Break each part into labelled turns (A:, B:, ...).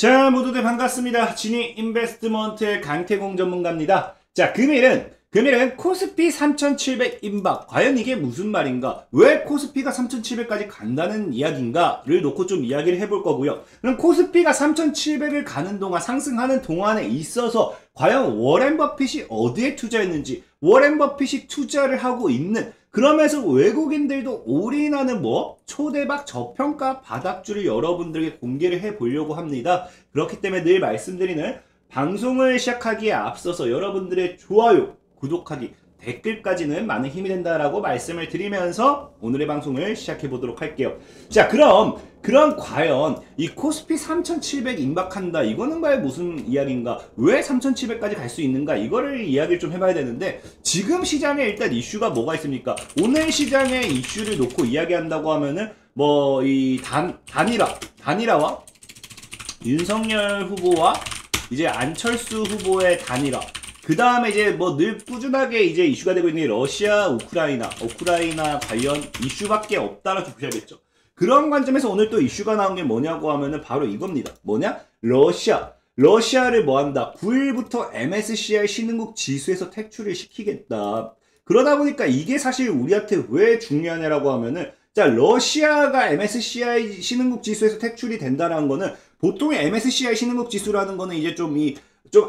A: 자, 모두들 반갑습니다. 진이 인베스트먼트의 강태공 전문가입니다. 자, 금일은 코스피 3700 임박. 과연 이게 무슨 말인가? 왜 코스피가 3700까지 간다는 이야기인가를 놓고 좀 이야기를 해볼 거고요. 그럼 코스피가 3700을 가는 동안, 상승하는 동안에 있어서 과연 워렌 버핏이 어디에 투자했는지, 워렌 버핏이 투자를 하고 있는, 그러면서 외국인들도 올인하는 초대박 저평가 바닥줄을 여러분들에게 공개를 해 보려고 합니다. 그렇기 때문에 늘 말씀드리는 방송을 시작하기에 앞서서 여러분들의 좋아요, 구독하기, 댓글까지는 많은 힘이 된다라고 말씀을 드리면서 오늘의 방송을 시작해 보도록 할게요. 자, 그럼 과연 이 코스피 3700 임박한다, 이거는 과연 무슨 이야기인가? 왜 3700까지 갈 수 있는가? 이거를 이야기를 좀 해봐야 되는데, 지금 시장에 일단 이슈가 뭐가 있습니까? 오늘 시장의 이슈를 놓고 이야기한다고 하면은 이 단일화와 윤석열 후보와 이제 안철수 후보의 단일화, 그 다음에 이제 늘 꾸준하게 이제 이슈가 되고 있는 게 러시아, 우크라이나 관련 이슈밖에 없다라고 보셔야겠죠. 그런 관점에서 오늘 또 이슈가 나온 게 뭐냐고 하면은 바로 이겁니다. 러시아를 뭐한다? 9일부터 MSCI 신흥국 지수에서 퇴출을 시키겠다. 그러다 보니까 이게 사실 우리한테 왜 중요하냐라고 하면은, 자, 러시아가 MSCI 신흥국 지수에서 퇴출이 된다는 거는, 보통의 MSCI 신흥국 지수라는 거는 이제 좀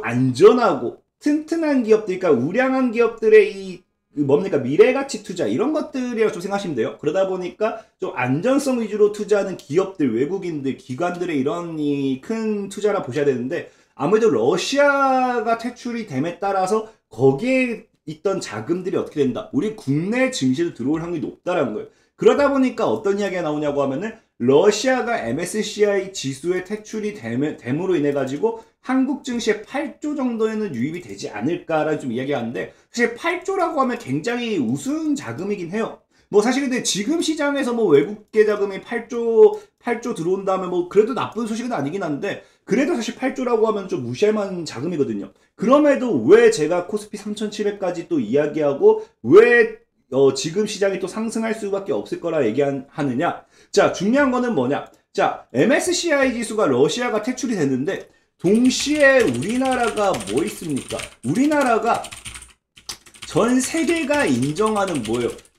A: 안전하고 튼튼한 기업들, 그러니까 우량한 기업들의 미래가치 투자, 이런 것들이라고 좀 생각하시면 돼요. 그러다 보니까 좀 안전성 위주로 투자하는 기업들, 외국인들, 기관들의 이런 큰 투자라 보셔야 되는데, 아무래도 러시아가 퇴출이 됨에 따라서 거기에 있던 자금들이 어떻게 된다? 우리 국내 증시도 들어올 확률이 높다라는 거예요. 그러다 보니까 어떤 이야기가 나오냐고 하면은, 러시아가 MSCI 지수에 퇴출이 됨으로 인해 가지고 한국 증시에 8조 정도에는 유입이 되지 않을까라는 좀 이야기가 하는데, 사실 8조라고 하면 굉장히 우스운 자금이긴 해요. 사실 근데 지금 시장에서 외국계 자금이 8조 들어온다면 그래도 나쁜 소식은 아니긴 한데, 그래도 사실 8조라고 하면 좀 무시할 만한 자금이거든요. 그럼에도 왜 제가 코스피 3700까지 또 이야기하고 왜 지금 시장이 또 상승할 수밖에 없을 거라 얘기하느냐? 자, 중요한 거는 뭐냐? 자, MSCI 지수가 러시아가 퇴출이 됐는데, 동시에 우리나라가 뭐 있습니까? 우리나라가 전 세계가 인정하는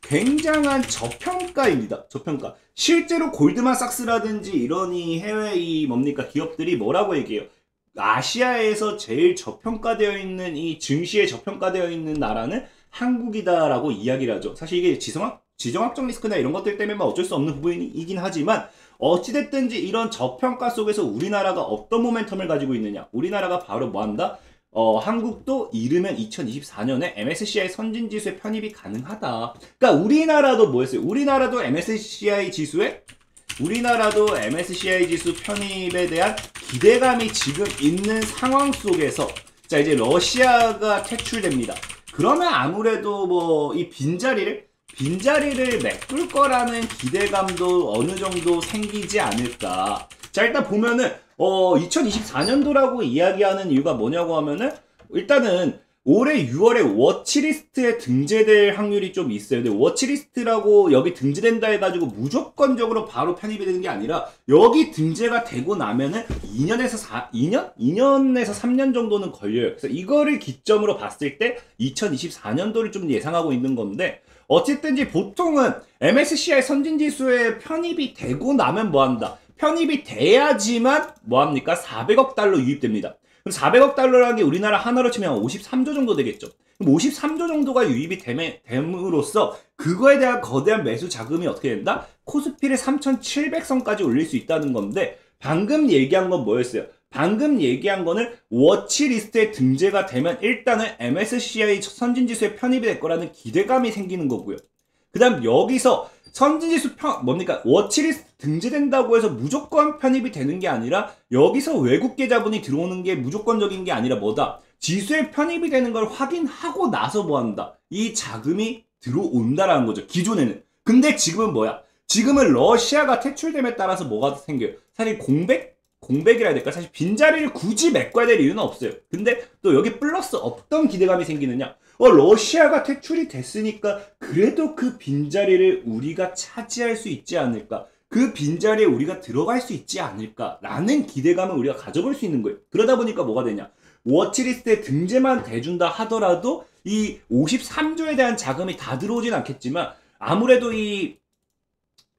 A: 굉장한 저평가입니다. 저평가. 실제로 골드만삭스라든지 이런 해외 기업들이 뭐라고 얘기해요? 아시아에서 제일 저평가되어 있는 증시에 저평가되어 있는 나라는 한국이다라고 이야기를 하죠. 사실 이게 지정학적 리스크나 이런 것들 때문에 어쩔 수 없는 부분이긴 하지만, 어찌됐든지 이런 저평가 속에서 우리나라가 어떤 모멘텀을 가지고 있느냐? 우리나라가 바로 뭐한다? 한국도 이르면 2024년에 MSCI 선진지수에 편입이 가능하다. 그러니까 우리나라도 뭐였어요? 우리나라도 MSCI 지수 편입에 대한 기대감이 지금 있는 상황 속에서, 자, 이제 러시아가 퇴출됩니다. 그러면 아무래도 이 빈자리를 메꿀 거라는 기대감도 어느 정도 생기지 않을까. 자, 일단 보면은 2024년도라고 이야기하는 이유가 뭐냐고 하면은, 일단은 올해 6월에 워치리스트에 등재될 확률이 좀 있어요. 근데 워치리스트라고 여기 등재된다 해가지고 무조건적으로 바로 편입이 되는 게 아니라, 여기 등재가 되고 나면은 2년에서 3년 정도는 걸려요. 그래서 이거를 기점으로 봤을 때 2024년도를 좀 예상하고 있는 건데, 어쨌든지 보통은 MSCI 선진지수에 편입이 되고 나면 뭐한다? 편입이 돼야지만 뭐합니까? 400억 달러 유입됩니다. 그럼 400억 달러라는 게 우리나라 하나로 치면 53조 정도 되겠죠. 그럼 53조 정도가 유입이 됨으로써 그거에 대한 거대한 매수 자금이 어떻게 된다? 코스피를 3700선까지 올릴 수 있다는 건데, 방금 얘기한 건 뭐였어요? 방금 얘기한 거는 워치리스트에 등재가 되면 일단은 MSCI 선진지수에 편입이 될 거라는 기대감이 생기는 거고요. 그 다음 여기서 선진지수 워치리스트 등재된다고 해서 무조건 편입이 되는 게 아니라, 여기서 외국계 자본이 들어오는 게 무조건적인 게 아니라 지수에 편입이 되는 걸 확인하고 나서 뭐한다? 이 자금이 들어온다라는 거죠, 기존에는. 근데 지금은 지금은 러시아가 퇴출됨에 따라서 뭐가 생겨요? 사실 공백이라 해야 될까? 사실 빈자리를 굳이 메꿔야 될 이유는 없어요. 근데 또 여기 플러스 어떤 기대감이 생기느냐? 러시아가 퇴출이 됐으니까 그래도 그 빈자리를 우리가 차지할 수 있지 않을까? 그 빈자리에 우리가 들어갈 수 있지 않을까라는 기대감을 우리가 가져볼 수 있는 거예요. 그러다 보니까 뭐가 되냐? 워치리스트에 등재만 대준다 하더라도 이 53조에 대한 자금이 다 들어오진 않겠지만 아무래도 이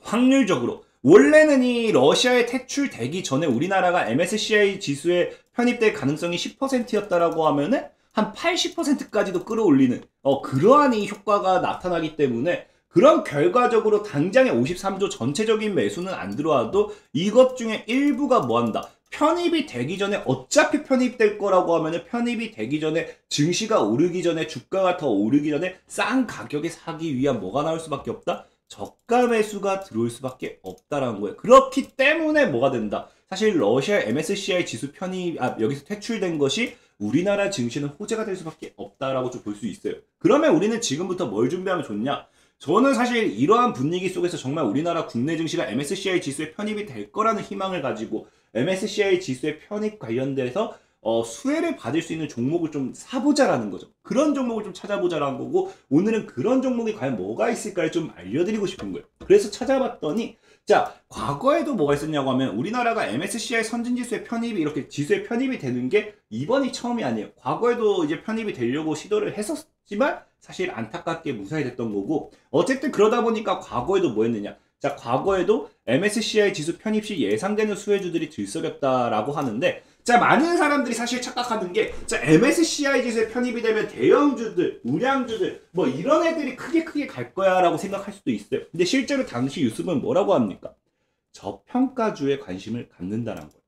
A: 확률적으로 원래는 이 러시아에 퇴출되기 전에 우리나라가 MSCI 지수에 편입될 가능성이 10%였다라고 하면은 한 80%까지도 끌어올리는 그러한 이 효과가 나타나기 때문에 그런 결과적으로 당장의 53조 전체적인 매수는 안 들어와도 이것 중에 일부가 뭐한다? 편입이 되기 전에 어차피 편입될 거라고 하면은 편입이 되기 전에 증시가 오르기 전에 주가가 더 오르기 전에 싼 가격에 사기 위한 뭐가 나올 수밖에 없다? 저가 매수가 들어올 수밖에 없다라는 거예요. 그렇기 때문에 뭐가 된다? 사실 러시아 MSCI 지수 편입 여기서 퇴출된 것이 우리나라 증시는 호재가 될 수밖에 없다라고 좀 볼 수 있어요. 그러면 우리는 지금부터 뭘 준비하면 좋냐? 저는 사실 이러한 분위기 속에서 정말 우리나라 국내 증시가 MSCI 지수에 편입이 될 거라는 희망을 가지고 MSCI 지수에 편입 관련돼서 수혜를 받을 수 있는 종목을 좀 사보자라는 거죠. 그런 종목을 좀 찾아보자라는 거고 오늘은 그런 종목이 과연 뭐가 있을까를 좀 알려드리고 싶은 거예요. 그래서 찾아봤더니 자, 과거에도 뭐가 있었냐고 하면 우리나라가 MSCI 선진지수에 편입이 이렇게 지수에 편입이 되는 게 이번이 처음이 아니에요. 과거에도 이제 편입이 되려고 시도를 했었지만 사실 안타깝게 무사히 됐던 거고 어쨌든 그러다 보니까 과거에도 뭐 했느냐. 자, 과거에도 MSCI 지수 편입 시 예상되는 수혜주들이 들썩였다라고 하는데 자, 많은 사람들이 사실 착각하는 게 자, MSCI 지수에 편입이 되면 대형주들, 우량주들 뭐 이런 애들이 크게 갈 거야 라고 생각할 수도 있어요. 근데 실제로 당시 유습은 뭐라고 합니까? 저평가주에 관심을 갖는다는 거예요.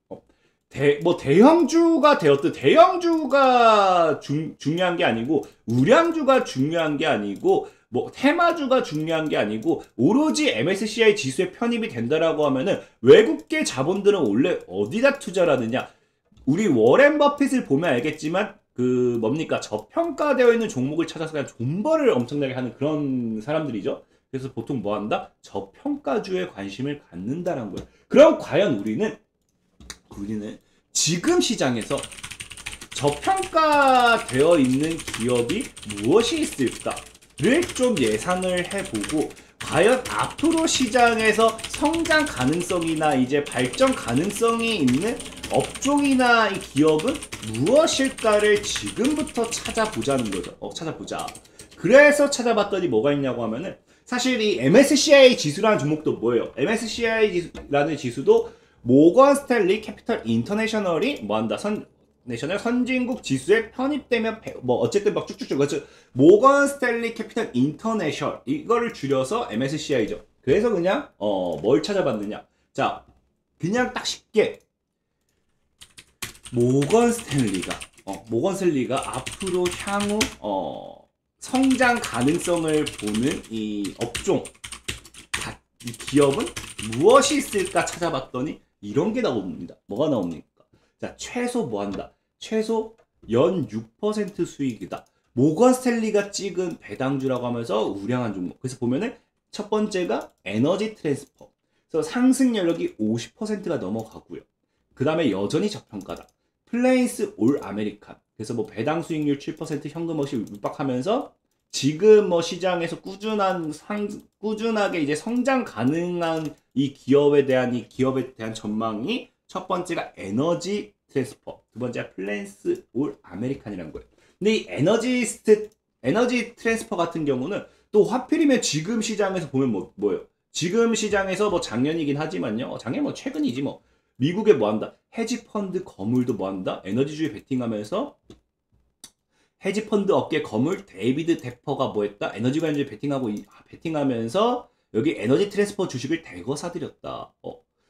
A: 대형주가 되었든 대형주가 중요한 게 아니고 우량주가 중요한 게 아니고 뭐 테마주가 중요한 게 아니고 오로지 MSCI 지수에 편입이 된다라고 하면은 외국계 자본들은 원래 어디다 투자를 하느냐? 우리 워렌 버핏을 보면 알겠지만 그 뭡니까 저평가되어 있는 종목을 찾아서 그냥 존버를 엄청나게 하는 그런 사람들이죠. 그래서 보통 뭐 한다? 저평가주에 관심을 갖는다는 거예요. 그럼 과연 우리는 지금 시장에서 저평가되어 있는 기업이 무엇이 있을까를 좀 예상을 해보고 과연 앞으로 시장에서 성장 가능성이나 이제 발전 가능성이 있는 업종이나 이 기업은 무엇일까를 지금부터 찾아보자는 거죠. 찾아보자. 그래서 찾아봤더니 뭐가 있냐고 하면은 사실 이 MSCI 지수라는 종목도 뭐예요? MSCI라는 지수도 모건 스탠리 캐피털 인터내셔널이 뭐한다? 내셔널 선진국 지수에 편입되면 뭐 어쨌든 막 쭉쭉쭉 그렇죠. 모건 스탠리 캐피털 인터내셔널 이거를 줄여서 MSCI죠. 그래서 그냥 뭘 찾아봤느냐? 자, 그냥 딱 쉽게 모건 스탠리가 앞으로 향후 성장 가능성을 보는 이 업종 이 기업은 무엇이 있을까 찾아봤더니 이런 게 나옵니다. 뭐가 나옵니까? 자, 최소 뭐한다? 최소 연 6% 수익이다. 모건 스탠리가 찍은 배당주라고 하면서 우량한 종목. 그래서 보면은 첫 번째가 에너지 트랜스퍼. 그래서 상승 여력이 50%가 넘어가고요. 그 다음에 여전히 저평가다. 플레인스 올 아메리칸. 그래서 뭐 배당 수익률 7% 현금 없이 육박하면서 지금 뭐 시장에서 꾸준하게 이제 성장 가능한 이 기업에 대한 전망이 첫 번째가 에너지 트랜스퍼, 두 번째가 플랜스 올 아메리칸이라는 거예요. 근데 이 에너지 트랜스퍼 같은 경우는 또 하필이면 지금 시장에서 보면 뭐예요? 지금 시장에서 뭐 작년이긴 하지만요. 작년 뭐 최근이지 뭐. 미국에 뭐 한다? 헤지펀드 거물도 뭐 한다? 에너지주에 베팅하면서 헤지펀드 업계 거물 데이비드 데퍼가 뭐 했다? 에너지 관련주에 베팅하면서 여기 에너지 트랜스퍼 주식을 대거 사들였다.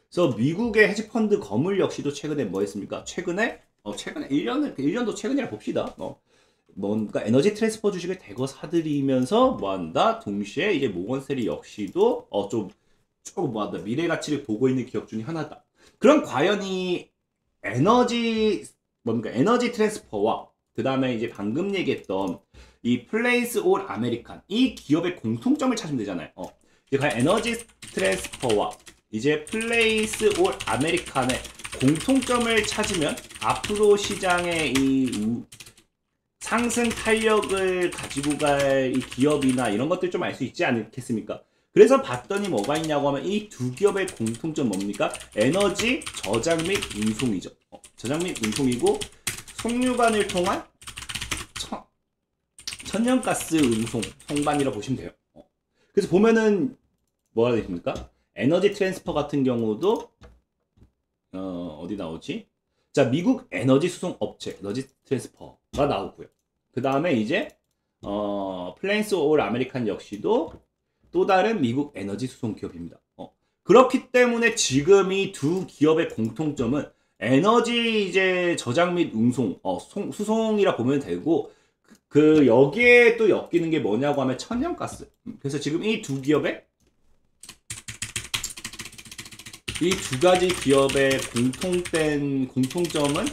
A: 그래서 미국의 헤지펀드 거물 역시도 최근에 뭐 했습니까? 최근에 1년도 최근이라 봅시다. 뭔가 에너지 트랜스퍼 주식을 대거 사들이면서 뭐 한다? 동시에 이제 모건 스탠리 역시도 조금 뭐 한다? 미래 가치를 보고 있는 기업 중에 하나다. 그럼 과연 이 에너지 트랜스퍼와 그 다음에 이제 방금 얘기했던 이 플레이스 올 아메리칸 이 기업의 공통점을 찾으면 되잖아요. 이제 과연 에너지 트랜스퍼와 이제 플레이스 올 아메리칸의 공통점을 찾으면 앞으로 시장의 이 상승 탄력을 가지고 갈 이 기업이나 이런 것들 좀 알 수 있지 않겠습니까? 그래서 봤더니 뭐가 있냐고 하면 이 두 기업의 공통점 뭡니까? 에너지 저장 및 운송이죠. 저장 및 운송이고 송유관을 통한 천연가스 운송 송반이라고 보시면 돼요. 그래서 보면은 뭐가 되십니까? 에너지 트랜스퍼 같은 경우도 어디 나오지? 자, 미국 에너지 수송 업체 에너지 트랜스퍼가 나오고요. 그 다음에 이제 플레인스 올 아메리칸 역시도 또 다른 미국 에너지 수송 기업입니다. 그렇기 때문에 지금 이 두 기업의 공통점은 에너지 이제 저장 및 운송, 수송이라 보면 되고, 그 여기에 또 엮이는 게 뭐냐고 하면 천연가스. 그래서 지금 이 두 기업의 이 두 가지 기업의 공통점은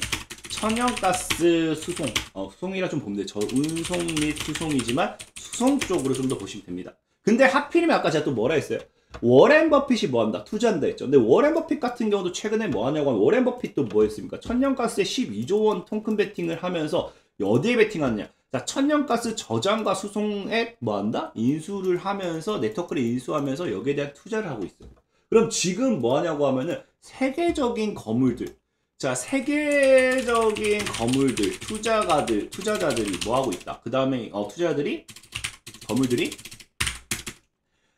A: 천연가스 수송, 수송이라 좀 보면 돼요. 운송 및 수송이지만 수송 쪽으로 좀 더 보시면 됩니다. 근데 하필이면 아까 제가 또 뭐라 했어요? 워렌 버핏이 뭐 한다? 투자한다 했죠. 근데 워렌 버핏 같은 경우도 최근에 뭐 하냐고 하면 워렌 버핏도 뭐 했습니까? 천연가스에 12조 원 토큰 베팅을 하면서 어디에 베팅하느냐? 자, 천연가스 저장과 수송에 뭐 한다? 인수를 하면서 네트워크를 인수하면서 여기에 대한 투자를 하고 있어요. 그럼 지금 뭐 하냐고 하면은 세계적인 거물들, 자, 세계적인 거물들, 투자자들이 뭐 하고 있다? 그 다음에 거물들이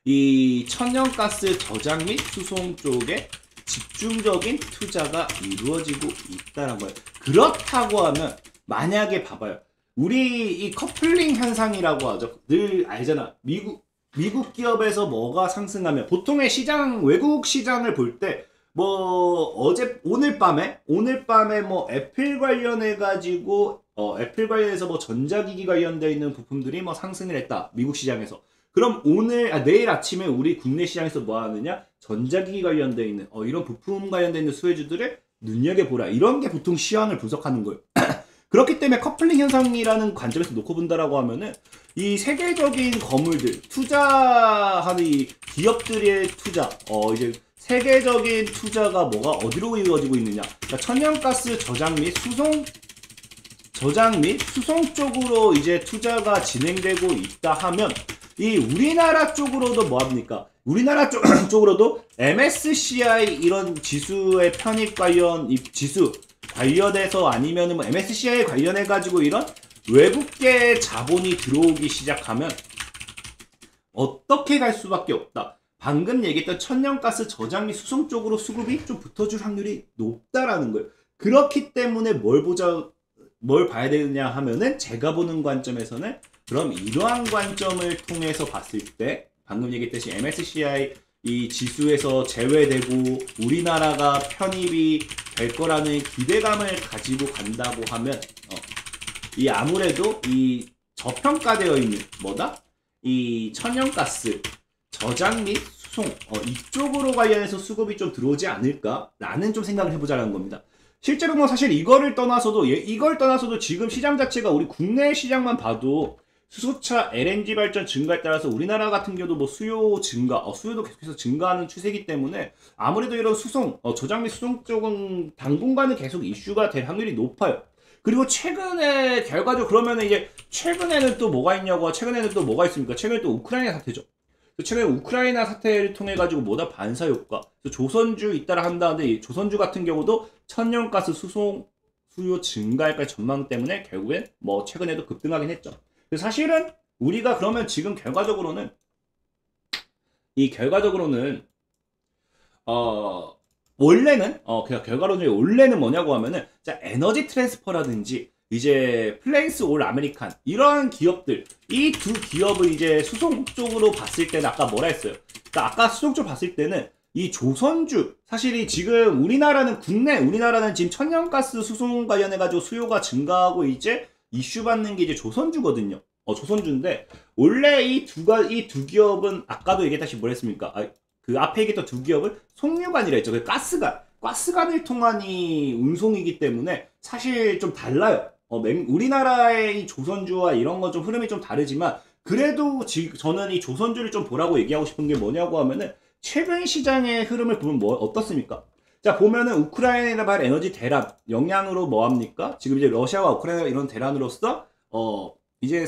A: 이 천연가스 저장 및 수송 쪽에 집중적인 투자가 이루어지고 있다는 거예요. 그렇다고 하면 만약에 봐봐요. 우리 이 커플링 현상이라고 하죠. 늘 알잖아. 미국 기업에서 뭐가 상승하면 보통의 시장, 외국 시장을 볼 때 뭐 오늘 밤에 뭐 애플 관련해 가지고 애플 관련해서 뭐 전자기기 관련되어 있는 부품들이 뭐 상승을 했다. 미국 시장에서. 그럼 내일 아침에 우리 국내 시장에서 뭐 하느냐? 전자기기 관련되어 있는 이런 부품 관련되어 있는 수혜주들을 눈여겨보라. 이런 게 보통 시황을 분석하는 거예요. 그렇기 때문에 커플링 현상이라는 관점에서 놓고 본다라고 하면은 이 세계적인 거물들, 투자하는 이 기업들의 투자, 이제 세계적인 투자가 뭐가 어디로 이루어지고 있느냐? 그러니까 천연가스 저장 및 수송 쪽으로 이제 투자가 진행되고 있다 하면 이 우리나라 쪽으로도 뭐 합니까? 우리나라 쪽으로도 MSCI 이런 지수의 편입 관련 이 지수 관련해서 아니면은 뭐 MSCI 관련해 가지고 이런 외국계 자본이 들어오기 시작하면 어떻게 갈 수밖에 없다. 방금 얘기했던 천연가스 저장 및 수송 쪽으로 수급이 좀 붙어줄 확률이 높다라는 거예요. 그렇기 때문에 뭘 봐야 되느냐 하면은 제가 보는 관점에서는 그럼 이러한 관점을 통해서 봤을 때 방금 얘기했듯이 MSCI 이 지수에서 제외되고 우리나라가 편입이 될 거라는 기대감을 가지고 간다고 하면 이 아무래도 이 저평가되어 있는 이 천연가스 저장 및 수송 이쪽으로 관련해서 수급이 좀 들어오지 않을까라는 좀 생각을 해보자는 겁니다. 실제로 뭐 사실 이걸 떠나서도 지금 시장 자체가 우리 국내 시장만 봐도 수소차 LNG 발전 증가에 따라서 우리나라 같은 경우도 뭐 수요 증가, 수요도 계속해서 증가하는 추세이기 때문에 아무래도 이런 수송, 저장 및 수송 쪽은 당분간은 계속 이슈가 될 확률이 높아요. 그리고 최근에 결과적으로 그러면 이제 최근에는 또 뭐가 있습니까? 최근에 또 우크라이나 사태죠. 최근에 우크라이나 사태를 통해 가지고 반사 효과. 조선주 잇따라 한다는데 이 조선주 같은 경우도 천연가스 수송 수요 증가할 전망 때문에 결국엔 뭐 최근에도 급등하긴 했죠. 사실은 우리가 그러면 지금 결과적으로는 원래는 뭐냐고 하면은 자, 에너지 트랜스퍼라든지 이제 플레인스 올 아메리칸 이러한 기업들 이 두 기업을 이제 수송 쪽으로 봤을 때는 아까 뭐라 했어요? 그러니까 아까 수송 쪽 봤을 때는 이 조선주 사실이 지금 우리나라는 지금 천연가스 수송 관련해 가지고 수요가 증가하고 이제 이슈 받는 게 이제 조선주거든요. 조선주인데 원래 이 두 기업은 아까도 얘기했다시피 뭐랬습니까? 그 앞에 얘기했던 두 기업은 송유관이라 했죠. 그 가스관을 통한 이 운송이기 때문에 사실 좀 달라요. 우리나라의 이 조선주와 이런 건 좀 흐름이 좀 다르지만 그래도 저는 이 조선주를 좀 보라고 얘기하고 싶은 게 뭐냐고 하면은 최근 시장의 흐름을 보면 어떻습니까? 자, 보면은 우크라이나 발 에너지 대란 영향으로 뭐합니까? 지금 이제 러시아와 우크라이나 이런 대란으로서 이제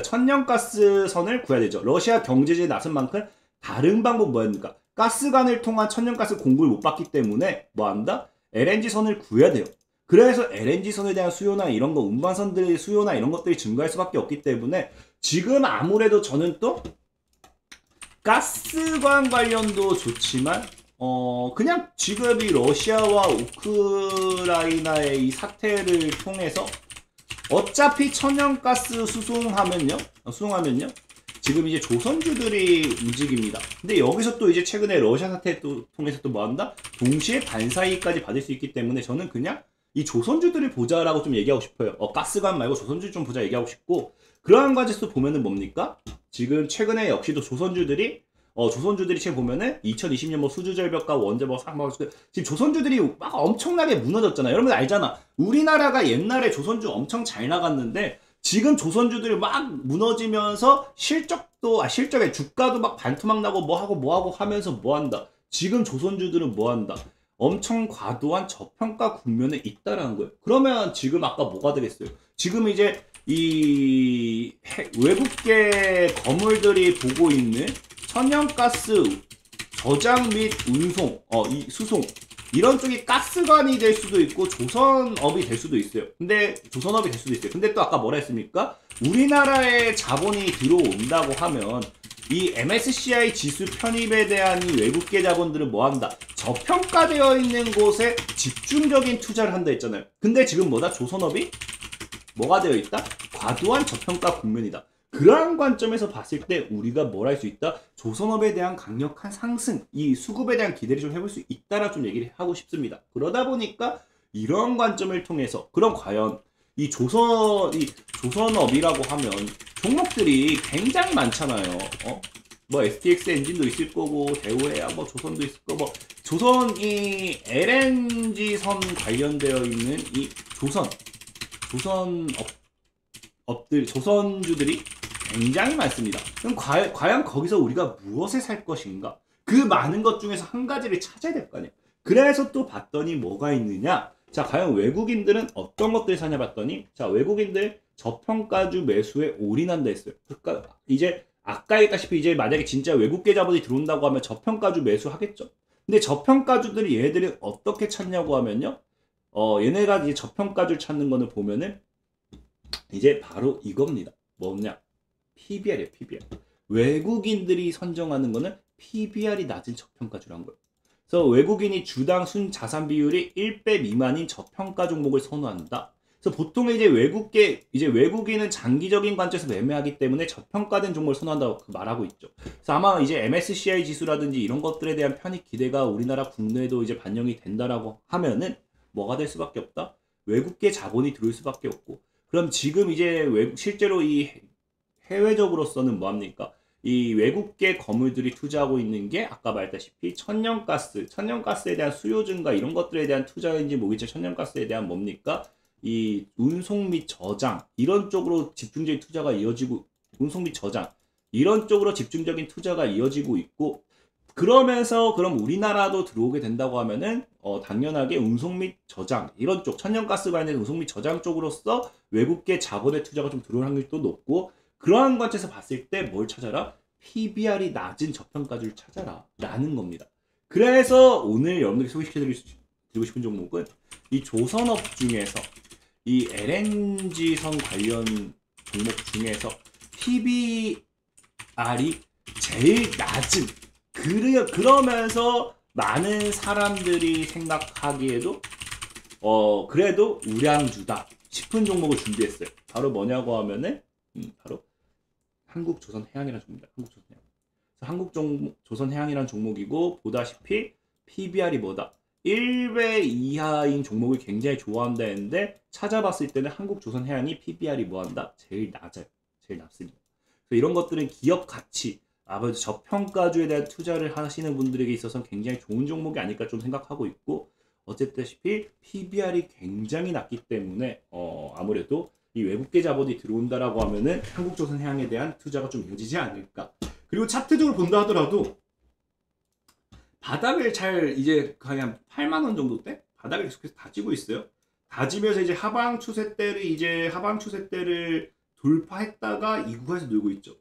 A: 천연가스 선을 구해야 되죠. 러시아 경제제에 나선 만큼 다른 방법 뭐였습니까? 가스관을 통한 천연가스 공급을 못 받기 때문에 뭐한다? LNG선을 구해야 돼요. 그래서 LNG선에 대한 수요나 이런 거, 운반선들의 수요나 이런 것들이 증가할 수밖에 없기 때문에 지금 아무래도 저는 또 가스관 관련도 좋지만 그냥 지금 이 러시아와 우크라이나의 이 사태를 통해서 어차피 천연가스 수송하면요 지금 이제 조선주들이 움직입니다. 근데 여기서 또 이제 최근에 러시아 사태 통해서 또 뭐한다? 동시에 반사이까지 받을 수 있기 때문에 저는 그냥 이 조선주들을 보자라고 좀 얘기하고 싶어요. 가스관 말고 조선주 좀 보자 얘기하고 싶고, 그러한 과제에서 보면은 뭡니까? 지금 최근에 역시도 조선주들이 지금 보면은 2020년 뭐 수주절벽과 원자력 상방 지금 조선주들이 막 엄청나게 무너졌잖아요. 여러분 알잖아. 우리나라가 옛날에 조선주 엄청 잘 나갔는데 지금 조선주들이 막 무너지면서 실적에 주가도 막 반토막 나고 뭐하고 하면서 뭐한다. 지금 조선주들은 뭐한다. 엄청 과도한 저평가 국면에 있다라는 거예요. 그러면 지금 아까 뭐가 되겠어요? 지금 이제 이 외국계 거물들이 보고 있는 천연가스 저장 및 운송, 수송 이런 쪽이 가스관이 될 수도 있고 조선업이 될 수도 있어요. 근데 또 아까 뭐라 했습니까? 우리나라에 자본이 들어온다고 하면 이 MSCI 지수 편입에 대한 이 외국계 자본들은 뭐한다? 저평가되어 있는 곳에 집중적인 투자를 한다 했잖아요. 근데 지금 뭐다? 조선업이 뭐가 되어 있다? 과도한 저평가 국면이다. 그러한 관점에서 봤을 때 우리가 뭘 할 수 있다? 조선업에 대한 강력한 상승, 이 수급에 대한 기대를 좀 해볼 수 있다라 좀 얘기를 하고 싶습니다. 그러다 보니까 이런 관점을 통해서 그럼 과연 이 조선업이라고 하면 종목들이 굉장히 많잖아요. 뭐 STX 엔진도 있을 거고 대우해야 뭐 조선도 있을 거고 뭐 조선 이 LNG선 관련되어 있는 이 조선주들이 굉장히 많습니다. 그럼 과연 거기서 우리가 무엇을 살 것인가? 그 많은 것 중에서 한 가지를 찾아야 될 거 아니에요. 그래서 또 봤더니 뭐가 있느냐? 자, 과연 외국인들은 어떤 것들을 사냐 봤더니, 자, 외국인들 저평가주 매수에 올인한다 했어요. 그러니까 이제 아까 했다시피 이제 만약에 진짜 외국계 자본이 들어온다고 하면 저평가주 매수하겠죠. 근데 저평가주들이 얘네들이 어떻게 찾냐고 하면요. 얘네가 이제 저평가주를 찾는 거는 보면은 이제 바로 이겁니다. 뭐냐? PBR이에요, PBR. 외국인들이 선정하는 거는 PBR이 낮은 저평가주란 거예요. 그래서 외국인이 주당 순자산 비율이 1배 미만인 저평가 종목을 선호한다. 그래서 보통 이제 외국인은 장기적인 관점에서 매매하기 때문에 저평가된 종목을 선호한다고 말하고 있죠. 그래서 아마 이제 MSCI 지수라든지 이런 것들에 대한 편입 기대가 우리나라 국내에도 이제 반영이 된다라고 하면은 뭐가 될 수밖에 없다? 외국계 자본이 들어올 수밖에 없고. 그럼 지금 이제 실제로 이 해외적으로서는 뭐합니까? 이 외국계 거물들이 투자하고 있는 게 아까 말했다시피 천연가스에 대한 수요 증가 이런 것들에 대한 투자인지 모르겠지만 천연가스에 대한 뭡니까? 이 운송 및 저장 이런 쪽으로 집중적인 투자가 이어지고 이런 쪽으로 집중적인 투자가 이어지고 있고 그러면서 그럼 우리나라도 들어오게 된다고 하면은 당연하게 운송 및 저장 이런 쪽 천연가스 관련 운송 및 저장 쪽으로서 외국계 자본의 투자가 좀 들어올 확률도 높고 그러한 관점에서 봤을 때 뭘 찾아라? PBR이 낮은 저평가주를 찾아라 라는 겁니다. 그래서 오늘 여러분들이 소개시켜드리고 싶은 종목은 이 조선업 중에서 이 LNG선 관련 종목 중에서 PBR이 제일 낮은 그러면서 많은 사람들이 생각하기에도 그래도 우량주다 싶은 종목을 준비했어요. 바로 뭐냐고 하면은 바로 한국조선해양이라는 종목입니다. 한국조선해양이라는 종목이고 보다시피 PBR이 뭐다? 1배 이하인 종목을 굉장히 좋아한다 했는데 찾아봤을 때는 한국조선해양이 PBR이 뭐한다? 제일 낮아요. 제일 낮습니다. 그래서 이런 것들은 기업 가치 아무래도 저평가주에 대한 투자를 하시는 분들에게 있어서는 굉장히 좋은 종목이 아닐까 좀 생각하고 있고 어쨌다시피 PBR이 굉장히 낮기 때문에 아무래도 이 외국계 자본이 들어온다라고 하면은 한국조선해양에 대한 투자가 좀 이어지지 않을까. 그리고 차트적으로 본다 하더라도 바닥을 잘 이제 그냥 8만 원 정도 때 바닥을 계속해서 다지고 있어요. 다지면서 이제 하방 추세대를 돌파했다가 이 구간에서 놀고 있죠.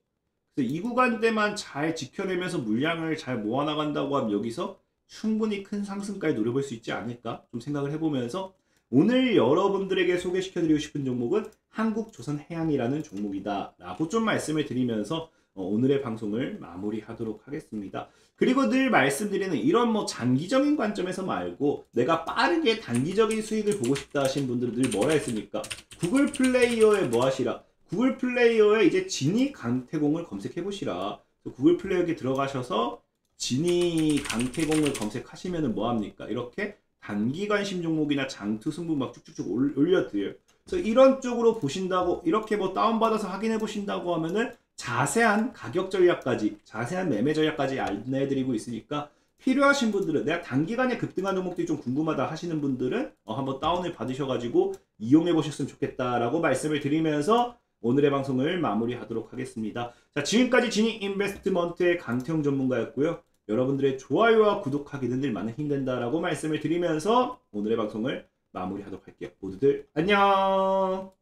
A: 그래서 이 구간대만 잘 지켜내면서 물량을 잘 모아나간다고 하면 여기서 충분히 큰 상승까지 노려볼 수 있지 않을까 좀 생각을 해보면서 오늘 여러분들에게 소개시켜드리고 싶은 종목은 한국조선해양이라는 종목이다 라고 좀 말씀을 드리면서 오늘의 방송을 마무리하도록 하겠습니다. 그리고 늘 말씀드리는 이런 뭐 장기적인 관점에서 말고 내가 빠르게 단기적인 수익을 보고 싶다 하신 분들은 늘 뭐라 했습니까? 구글 플레이어에 뭐 하시라? 구글 플레이어에 이제 진이 강태공을 검색해 보시라. 구글 플레이어에 들어가셔서 진이 강태공을 검색하시면은 뭐 합니까? 이렇게 단기 관심 종목이나 장투 승부 막 쭉쭉쭉 올려드려요. 그래서 이런 쪽으로 보신다고 이렇게 뭐 다운받아서 확인해 보신다고 하면은 자세한 가격 전략까지 자세한 매매 전략까지 안내해드리고 있으니까 필요하신 분들은 내가 단기간에 급등한 종목들이 좀 궁금하다 하시는 분들은 한번 다운을 받으셔가지고 이용해 보셨으면 좋겠다라고 말씀을 드리면서 오늘의 방송을 마무리하도록 하겠습니다. 자, 지금까지 지니 인베스트먼트의 강태용 전문가였고요. 여러분들의 좋아요와 구독하기는 늘 많은 힘된다라고 말씀을 드리면서 오늘의 방송을 마무리하도록 할게요. 모두들 안녕.